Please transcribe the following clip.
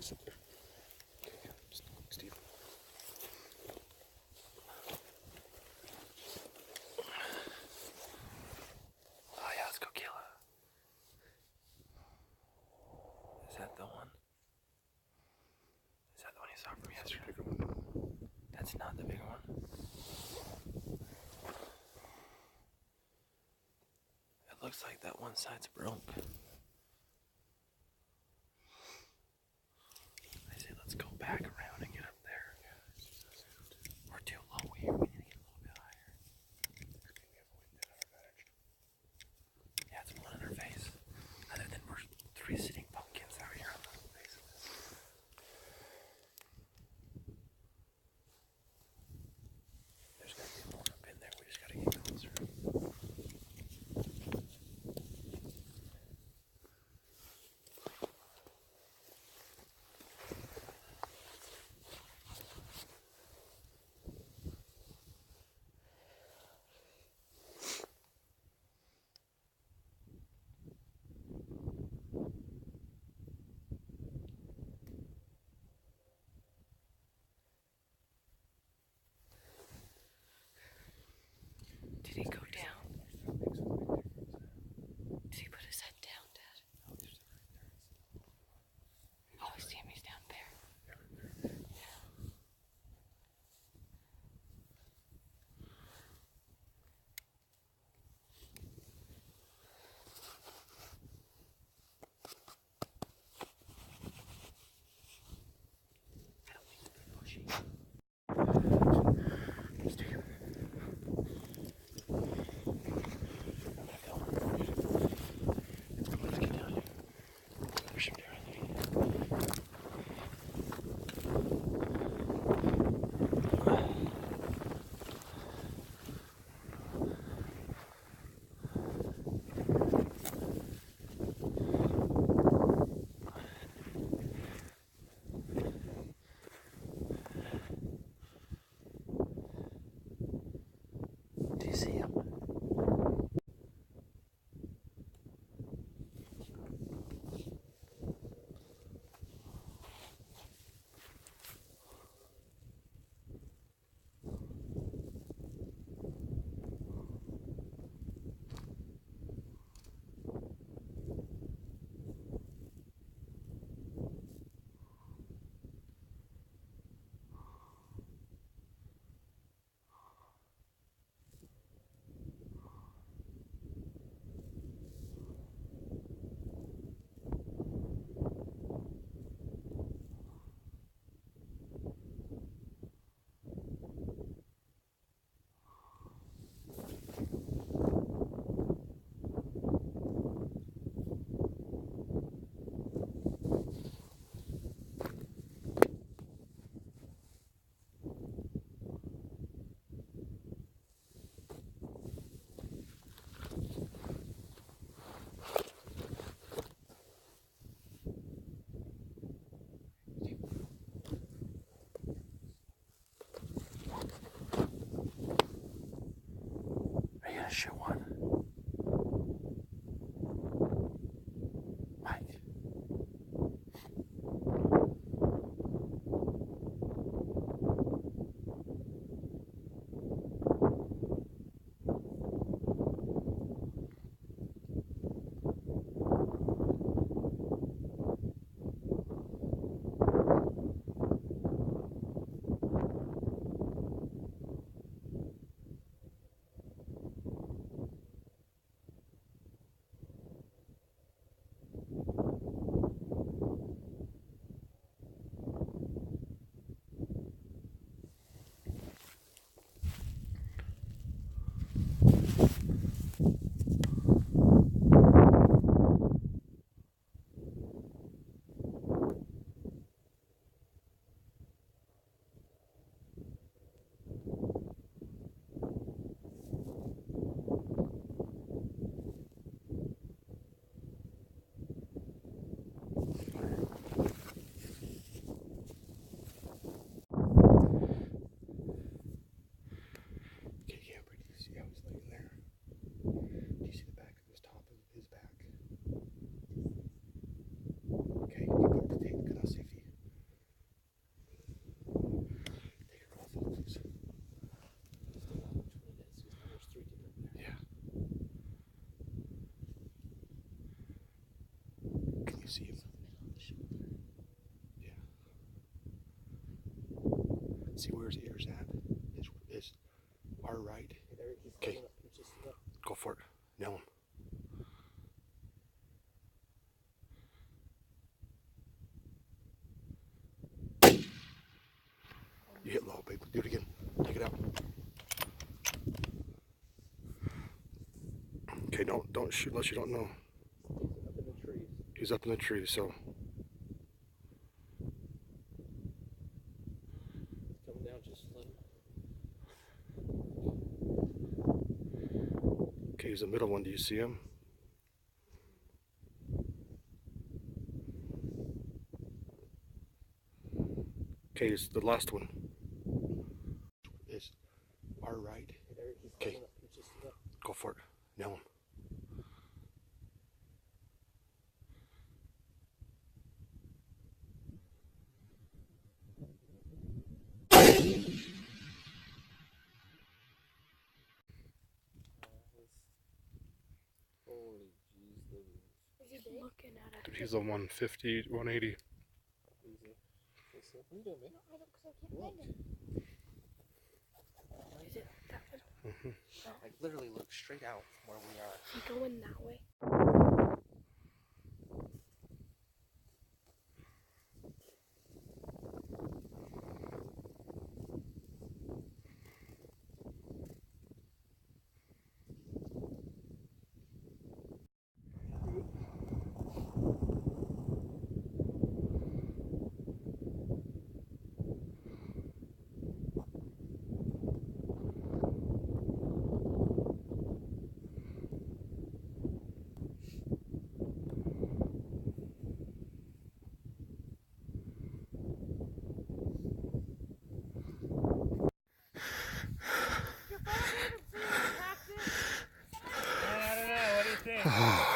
just sit there. Okay, yeah, just Steve. Oh yeah, let's go kill her. Is that the one? Is that the one you saw from yesterday? That's not the bigger one. It looks like that one side's broke. I say let's go back around and get up there. We're too low here. We need to get a little bit higher. Yeah, it's blowing in our face. Other than we're three sitting pumpkins out here on the face of this. There's gotta be more up in there. We just gotta get closer. Did he go down? Did he put his head down, Dad? Oh, I see him. He's down there. Do you see him? Are you gonna shoot one? Mike. you see him? Yeah. See where his ear's at? Is our right. Okay. Go for it. Nail him. You hit low, babe. Do it again. Take it out. Okay, don't shoot unless you don't know. He's up in the tree, so. Coming down, just let him. Okay, he's the middle one. Do you see him? Okay, it's the last one. Is our right. Okay. Go for it. Nail him. Holy jeez, Looking at it. Dude, he's a 150, 180. easy. What are you doing, man? No, I don't, because I can't find him. Is it that one? Like literally look straight out from where we are. I'm going that way. I don't know. What do you think?